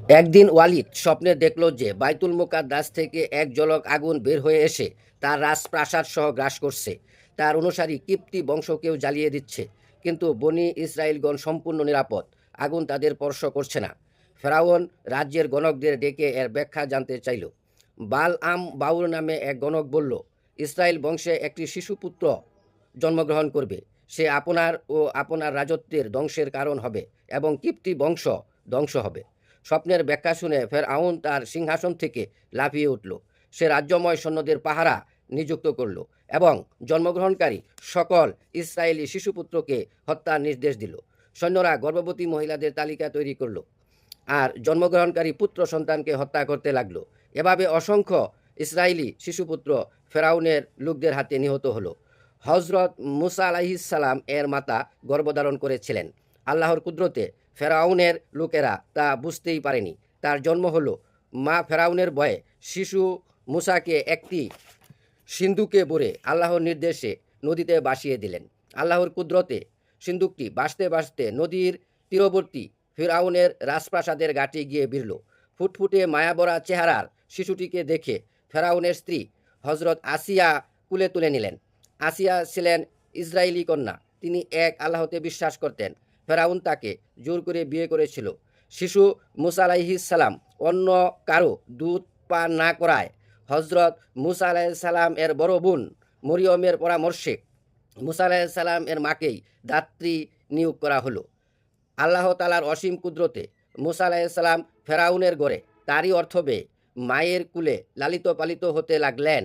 একদিন ওয়ালিদ স্বপ্নে দেখল যে বাইতুল মুকাদ্দাস থেকে এক ঝলক আগুন বের হয়ে এসে তার রাজপ্রাসাদ সহ গ্রাস করছে। তার অনুসারী কিপ্তি বংশকেও জ্বালিয়ে দিচ্ছে, কিন্তু বনি ইসরায়েলগণ সম্পূর্ণ নিরাপদ, আগুন তাদের স্পর্শ করছে না। ফেরাউন রাজ্যের গণকদের ডেকে এর ব্যাখ্যা জানতে চাইল। বাল আম বাউর নামে এক গণক বলল, ইসরায়েল বংশে একটি শিশুপুত্র জন্মগ্রহণ করবে। সে আপনার ও আপনার রাজত্বের ধ্বংসের কারণ হবে এবং কিপ্তি বংশ ধ্বংস হবে। স্বপ্নের ব্যাখ্যা শুনে ফেরআউন তার সিংহাসন থেকে লাফিয়ে উঠল। সে রাজ্যময় সৈন্যদের পাহারা নিযুক্ত করল এবং জন্মগ্রহণকারী সকল ইসরায়েলি শিশুপুত্রকে হত্যার নির্দেশ দিল। সৈন্যরা গর্ভবতী মহিলাদের তালিকা তৈরি করল আর জন্মগ্রহণকারী পুত্র সন্তানকে হত্যা করতে লাগলো। এভাবে অসংখ্য ইসরায়েলি শিশুপুত্র ফেরাউনের লোকদের হাতে নিহত হলো। হজরত মুসা আলাইহিসসালাম এর মাতা গর্ভধারণ করেছিলেন। আল্লাহর কুদরতে ফেরাউনের লোকেরা তা বুঝতেই পারেনি। তার জন্ম হলো। মা ফেরাউনের ভয়ে শিশু মুসাকে একটি সিন্ধুকে ভরে আল্লাহর নির্দেশে নদীতে ভাসিয়ে দিলেন। আল্লাহর কুদরতে সিন্ধুকটি ভাসতে ভাসতে নদীর তীরবর্তী ফিরআউনের রাজপ্রাসাদের ঘাটে গিয়ে ভিড়ল। ফুটফুটে মায়াবরা চেহারার শিশুটিকে দেখে ফেরাউনের স্ত্রী হজরত আসিয়া কুলে তুলে নিলেন। আসিয়া ছিলেন ইসরায়েলি কন্যা। তিনি এক আল্লাহতে বিশ্বাস করতেন। ফেরাউন তাকে জোর করে বিয়ে করেছিল। শিশু মুসা আলাইহিস সালাম অন্য কারো দুধ পান না করায় হজরত মুসা আলাইহিস সালাম এর বড় বোন মরিয়মের পরামর্শে মুসা আলাইহিস সালাম এর মাকেই দাত্রী নিয়োগ করা হলো। আল্লাহ তালার অসীম কুদরতে মুসা আলাইহিস সালাম ফেরাউনের গড়ে তারই অর্থ পেয়ে মায়ের কুলে লালিত পালিত হতে লাগলেন।